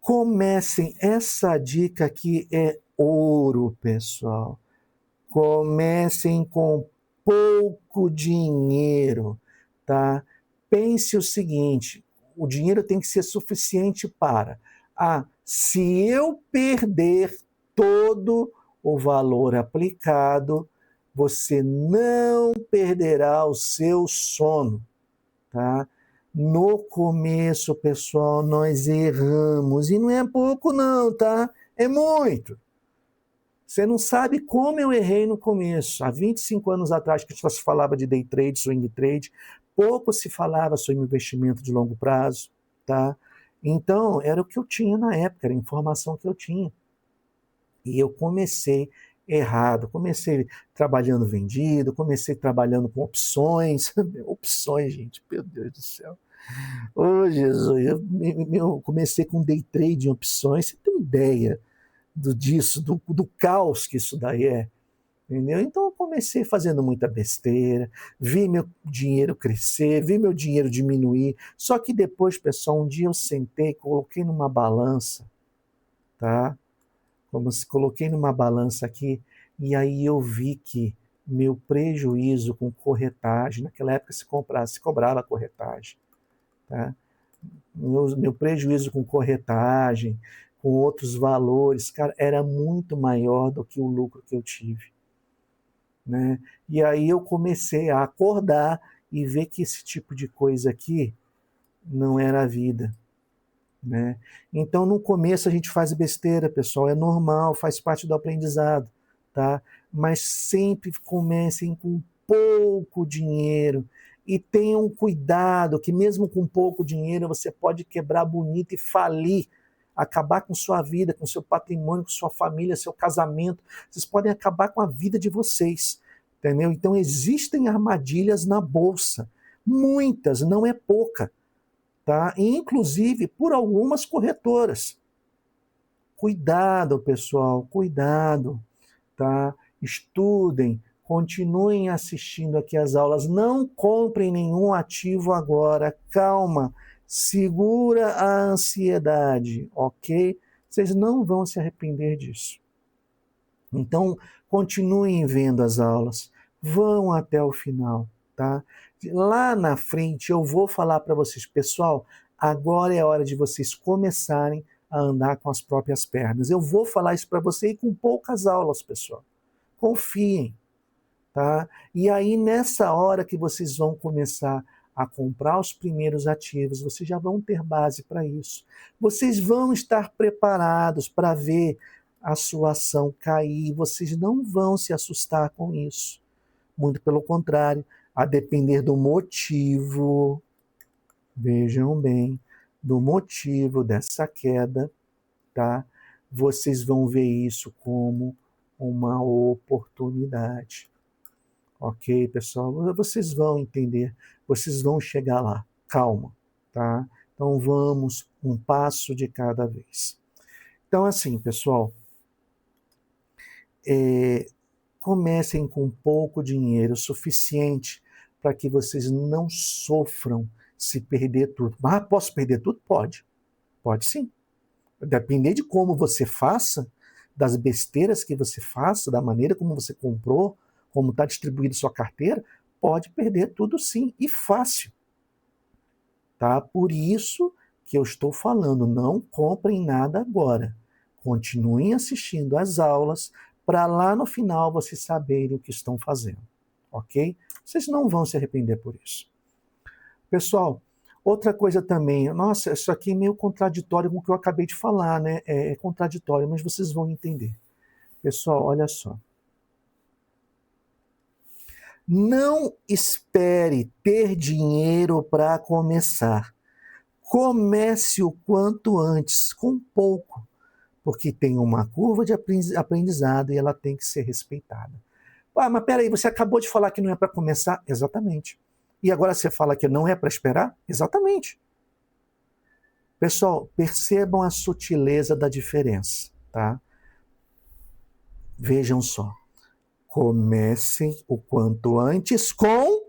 comecem. Essa dica aqui é ouro, pessoal. Comecem com pouco dinheiro. tá? Pense o seguinte, o dinheiro tem que ser suficiente para, se eu perder todo o valor aplicado, você não perderá o seu sono, tá? No começo, pessoal, nós erramos, e não é pouco não, tá? É muito. Você não sabe como eu errei no começo. Há 25 anos atrás, que só se falava de day trade, swing trade, pouco se falava sobre investimento de longo prazo, tá? Então, era o que eu tinha na época, era a informação que eu tinha. E eu comecei errado, comecei trabalhando vendido, comecei trabalhando com opções. Opções, gente, meu Deus do céu. Ô, Jesus, eu comecei com day trade em opções, você tem ideia do caos que isso daí é? Entendeu? Então eu comecei fazendo muita besteira, vi meu dinheiro crescer, vi meu dinheiro diminuir. Só que depois, pessoal, um dia eu sentei, coloquei numa balança, tá? Como se coloquei numa balança aqui, e aí eu vi que meu prejuízo com corretagem, naquela época se cobrava corretagem, tá? Meu prejuízo com corretagem, com outros valores, cara, era muito maior do que o lucro que eu tive, né? E aí eu comecei a acordar e ver que esse tipo de coisa aqui não era a vida, né? Então, no começo a gente faz besteira, pessoal, é normal, faz parte do aprendizado, tá? Mas sempre comecem com pouco dinheiro e tenham cuidado que mesmo com pouco dinheiro você pode quebrar bonito e falir, acabar com sua vida, com seu patrimônio, com sua família, seu casamento. Vocês podem acabar com a vida de vocês, entendeu? Então existem armadilhas na bolsa, muitas, não é pouca, tá? Inclusive por algumas corretoras. Cuidado, pessoal, cuidado, tá? Estudem, continuem assistindo aqui as aulas, não comprem nenhum ativo agora, calma, segura a ansiedade, ok? Vocês não vão se arrepender disso. Então, continuem vendo as aulas, vão até o final, tá? Lá na frente eu vou falar para vocês, pessoal, agora é a hora de vocês começarem a andar com as próprias pernas. Eu vou falar isso para vocês com poucas aulas, pessoal. Confiem, tá? E aí nessa hora que vocês vão começar a comprar os primeiros ativos, vocês já vão ter base para isso. Vocês vão estar preparados para ver a sua ação cair, vocês não vão se assustar com isso. Muito pelo contrário, a depender do motivo, vejam bem, do motivo dessa queda, tá? Vocês vão ver isso como uma oportunidade. Ok, pessoal? Vocês vão entender, vocês vão chegar lá. Calma, tá? Então vamos um passo de cada vez. Então assim, pessoal, comecem com pouco dinheiro, suficiente para que vocês não sofram se perder tudo. Ah, posso perder tudo? Pode. Pode sim. Depender de como você faça, das besteiras que você faça, da maneira como você comprou, como está distribuída sua carteira, pode perder tudo sim, e fácil. Tá? Por isso que eu estou falando, não comprem nada agora. Continuem assistindo às aulas, para lá no final vocês saberem o que estão fazendo. Ok? Vocês não vão se arrepender por isso. Pessoal, outra coisa também, nossa, isso aqui é meio contraditório com o que eu acabei de falar, né? É contraditório, mas vocês vão entender. Pessoal, olha só. Não espere ter dinheiro para começar. Comece o quanto antes, com pouco, porque tem uma curva de aprendizado e ela tem que ser respeitada. Ah, mas peraí, você acabou de falar que não é para começar? Exatamente. E agora você fala que não é para esperar? Exatamente. Pessoal, percebam a sutileza da diferença, tá? Vejam só. Comecem o quanto antes com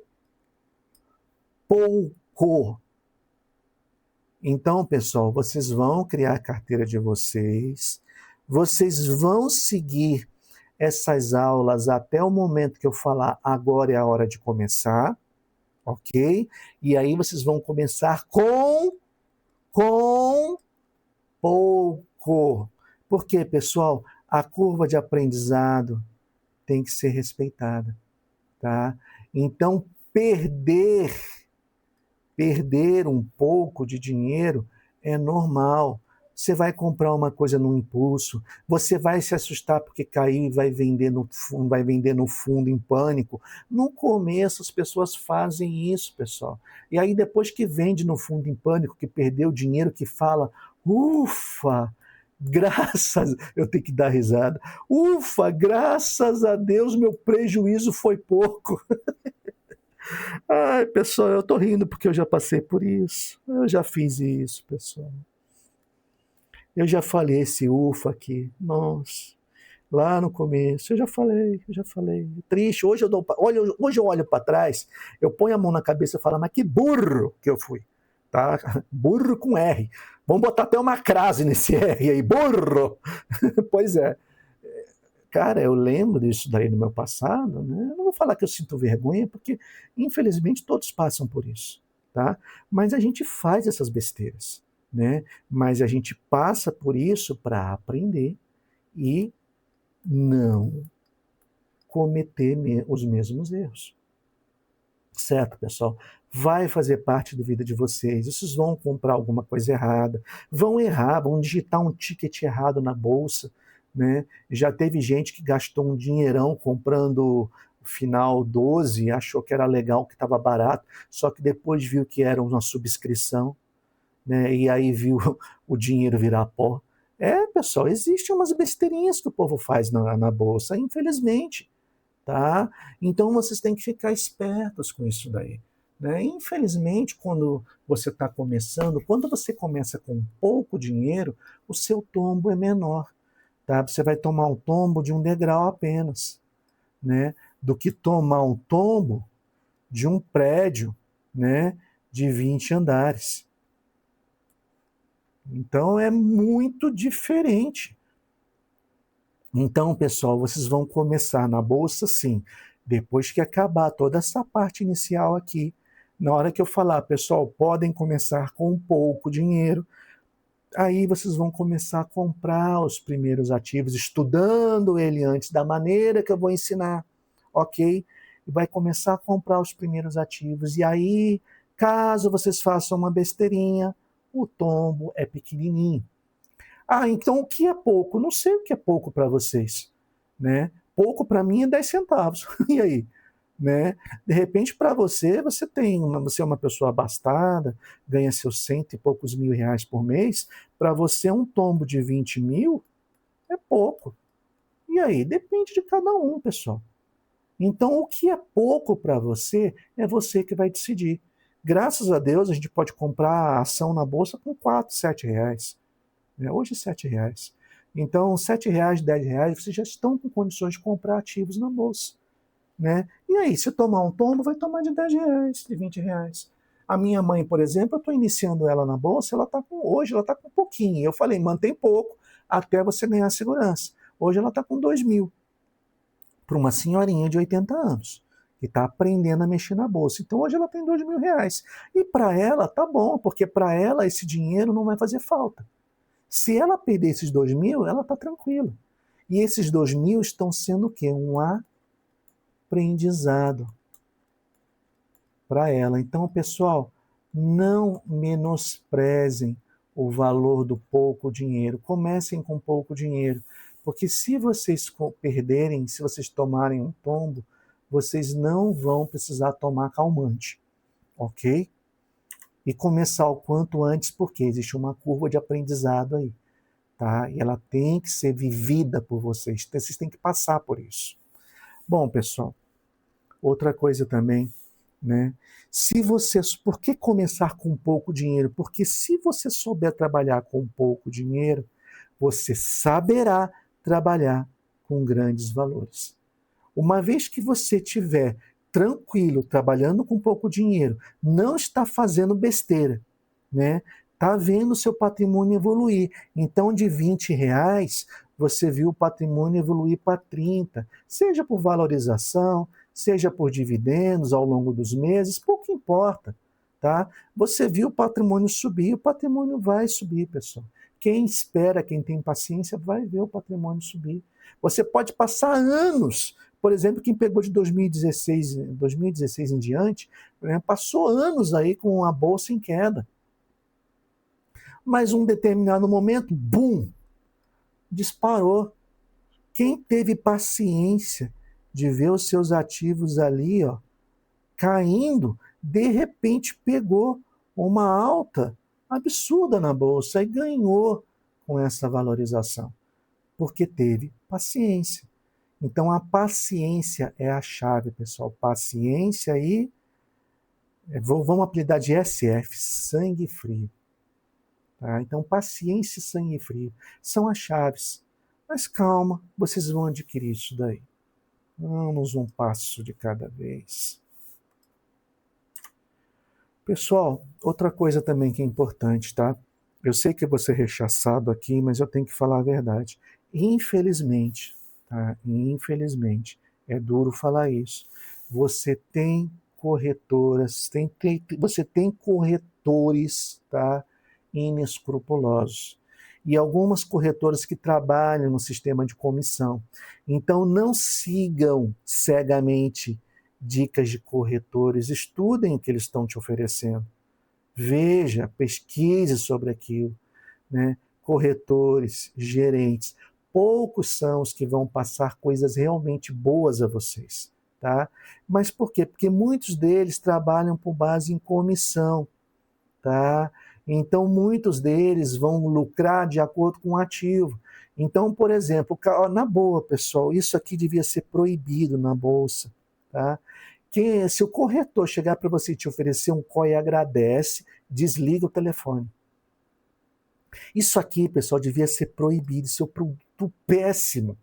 pouco. Então, pessoal, vocês vão criar a carteira de vocês vão seguir essas aulas até o momento que eu falar, agora é a hora de começar, ok? E aí vocês vão começar com pouco. Por quê, pessoal? A curva de aprendizado tem que ser respeitada, tá? Então, perder um pouco de dinheiro é normal. Você vai comprar uma coisa no impulso, você vai se assustar porque caiu e vai vender no fundo em pânico. No começo as pessoas fazem isso, pessoal. E aí depois que vende no fundo em pânico, que perdeu o dinheiro, que fala, ufa, eu tenho que dar risada. Ufa, graças a Deus meu prejuízo foi pouco. Ai, pessoal, eu tô rindo porque eu já passei por isso. Eu já fiz isso, pessoal. Eu já falei esse ufa aqui. Nossa, lá no começo, eu já falei. Triste. Hoje eu olho para trás, eu ponho a mão na cabeça e falo, mas que burro que eu fui. Tá? Burro com R. Vamos botar até uma crase nesse R aí, burro. Pois é. Cara, eu lembro disso daí no meu passado, né? Eu não vou falar que eu sinto vergonha, porque infelizmente todos passam por isso, tá? Mas a gente faz essas besteiras, né? Mas a gente passa por isso para aprender e não cometer os mesmos erros. Certo, pessoal? Vai fazer parte da vida de vocês. Vocês vão comprar alguma coisa errada, vão errar, vão digitar um ticket errado na bolsa, né? Já teve gente que gastou um dinheirão comprando final 12, achou que era legal, que estava barato, só que depois viu que era uma subscrição, né? E aí viu o dinheiro virar pó. É, pessoal, existem umas besteirinhas que o povo faz na bolsa, infelizmente. Tá? Então vocês têm que ficar espertos com isso daí. Né? Infelizmente, quando você está começando, quando você começa com pouco dinheiro, o seu tombo é menor. Tá? Você vai tomar um tombo de um degrau apenas, né? Do que tomar um tombo de um prédio, né? De 20 andares. Então é muito diferente. Então, pessoal, vocês vão começar na bolsa, sim. Depois que acabar toda essa parte inicial aqui, na hora que eu falar, pessoal, podem começar com pouco dinheiro, aí vocês vão começar a comprar os primeiros ativos, estudando ele antes da maneira que eu vou ensinar, ok? E vai começar a comprar os primeiros ativos. E aí, caso vocês façam uma besteirinha, o tombo é pequenininho. Ah, então o que é pouco? Não sei o que é pouco para vocês, né? Pouco para mim é 10 centavos. E aí? Né? De repente, para você é uma pessoa abastada, ganha seus cento e poucos mil reais por mês, para você um tombo de 20 mil é pouco. E aí? Depende de cada um, pessoal. Então, o que é pouco para você é você que vai decidir. Graças a Deus, a gente pode comprar a ação na bolsa com 4, 7 reais. Hoje, 7 reais. Então, 7 reais, 10 reais, vocês já estão com condições de comprar ativos na bolsa. Né? E aí, se tomar um tombo, vai tomar de 10 reais, de 20 reais. A minha mãe, por exemplo, eu estou iniciando ela na bolsa, hoje ela está com pouquinho. Eu falei, mantém pouco até você ganhar segurança. Hoje ela está com 2.000, para uma senhorinha de 80 anos, que está aprendendo a mexer na bolsa. Então hoje ela tem 2.000 reais. E para ela tá bom, porque para ela esse dinheiro não vai fazer falta. Se ela perder esses 2.000, ela está tranquila. E esses 2.000 estão sendo o quê? Um aprendizado para ela. Então, pessoal, não menosprezem o valor do pouco dinheiro. Comecem com pouco dinheiro. Porque se vocês perderem, se vocês tomarem um tombo, vocês não vão precisar tomar calmante. Ok? E começar o quanto antes, porque existe uma curva de aprendizado aí. Tá? E ela tem que ser vivida por vocês. Vocês têm que passar por isso. Bom, pessoal, outra coisa também, né? Por que começar com pouco dinheiro? Porque se você souber trabalhar com pouco dinheiro, você saberá trabalhar com grandes valores. Uma vez que você estiver tranquilo, trabalhando com pouco dinheiro, não está fazendo besteira, né? Está vendo o seu patrimônio evoluir. Então, de 20 reais, você viu o patrimônio evoluir para 30, seja por valorização, seja por dividendos ao longo dos meses, pouco importa, tá? Você viu o patrimônio subir, o patrimônio vai subir, pessoal. Quem espera, quem tem paciência, vai ver o patrimônio subir. Você pode passar anos, por exemplo, quem pegou de 2016 em diante, né, passou anos aí com a bolsa em queda. Mas um determinado momento, bum, disparou. Quem teve paciência de ver os seus ativos ali, ó, caindo, de repente pegou uma alta absurda na bolsa e ganhou com essa valorização, porque teve paciência. Então a paciência é a chave, pessoal. Paciência e vamos apelidar de SF, sangue frio. Tá? Então paciência e sangue frio são as chaves. Mas calma, vocês vão adquirir isso daí. Vamos um passo de cada vez. Pessoal, outra coisa também que é importante, tá? Eu sei que eu vou ser rechaçado aqui, mas eu tenho que falar a verdade. Infelizmente, tá? Infelizmente, é duro falar isso. Você tem corretoras, você tem corretores, tá? Inescrupulosos. E algumas corretoras que trabalham no sistema de comissão. Então, não sigam cegamente dicas de corretores, estudem o que eles estão te oferecendo. Veja, pesquise sobre aquilo. Né? Corretores, gerentes, poucos são os que vão passar coisas realmente boas a vocês. Tá? Mas por quê? Porque muitos deles trabalham por base em comissão. Tá? Então, muitos deles vão lucrar de acordo com o ativo. Então, por exemplo, na boa, pessoal, isso aqui devia ser proibido na bolsa. Tá? Que se o corretor chegar para você e te oferecer um COI, agradece, desliga o telefone. Isso aqui, pessoal, devia ser proibido, isso é um produto péssimo,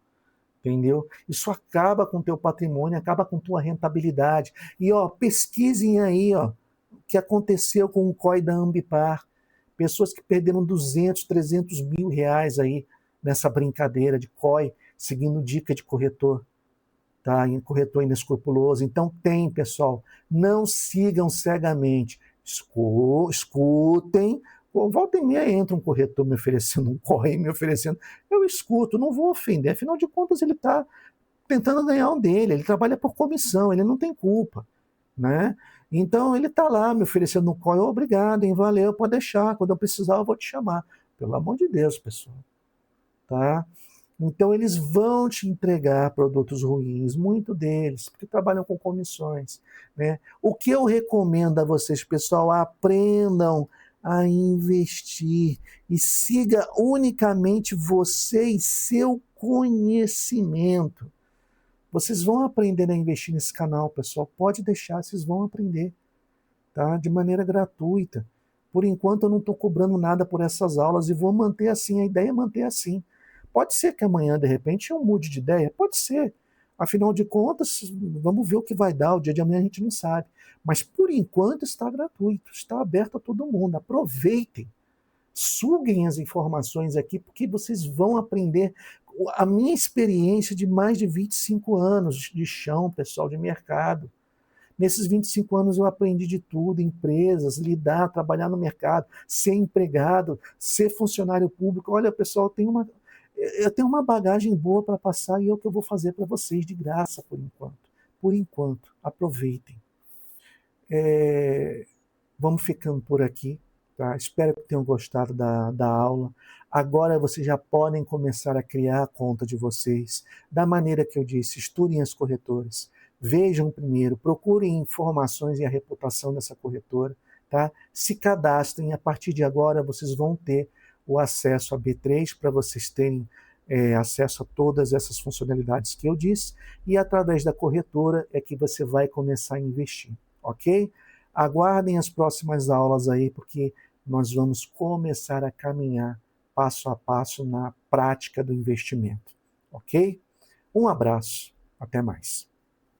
entendeu? Isso acaba com o teu patrimônio, acaba com tua rentabilidade. E ó, pesquisem aí, ó, o que aconteceu com o COI da Ambipar. Pessoas que perderam 200, 300 mil reais aí nessa brincadeira de COI, seguindo dica de corretor. Tá? Corretor inescrupuloso. Então tem, pessoal, não sigam cegamente. Escutem. Volta e meia entra um corretor me oferecendo um COI, me oferecendo. Eu escuto, não vou ofender. Afinal de contas, ele está tentando ganhar um dele. Ele trabalha por comissão, ele não tem culpa. Né? Então ele está lá me oferecendo um COI. Obrigado, hein? Valeu, pode deixar. Quando eu precisar, eu vou te chamar. Pelo amor de Deus, pessoal. Tá? Então, eles vão te entregar produtos ruins, muito deles, porque trabalham com comissões. Né? O que eu recomendo a vocês, pessoal, aprendam a investir e siga unicamente você e seu conhecimento. Vocês vão aprender a investir nesse canal, pessoal. Pode deixar, vocês vão aprender, tá? De maneira gratuita. Por enquanto, eu não estou cobrando nada por essas aulas e vou manter assim. A ideia é manter assim. Pode ser que amanhã, de repente, eu mude de ideia. Pode ser. Afinal de contas, vamos ver o que vai dar. O dia de amanhã a gente não sabe. Mas, por enquanto, está gratuito. Está aberto a todo mundo. Aproveitem. Suguem as informações aqui, porque vocês vão aprender. A minha experiência de mais de 25 anos de chão, pessoal, de mercado. Nesses 25 anos eu aprendi de tudo, empresas, lidar, trabalhar no mercado, ser empregado, ser funcionário público. Olha, pessoal, eu tenho uma bagagem boa para passar e é o que eu vou fazer para vocês de graça por enquanto. Por enquanto, aproveitem. Vamos ficando por aqui. Tá? Espero que tenham gostado da aula. Agora vocês já podem começar a criar a conta de vocês da maneira que eu disse. Estudem as corretoras. Vejam primeiro, procurem informações e a reputação dessa corretora. Tá? Se cadastrem. A partir de agora vocês vão ter o acesso a B3 para vocês terem acesso a todas essas funcionalidades que eu disse. E através da corretora é que você vai começar a investir. Ok? Aguardem as próximas aulas aí, porque nós vamos começar a caminhar passo a passo na prática do investimento. Ok? Um abraço. Até mais.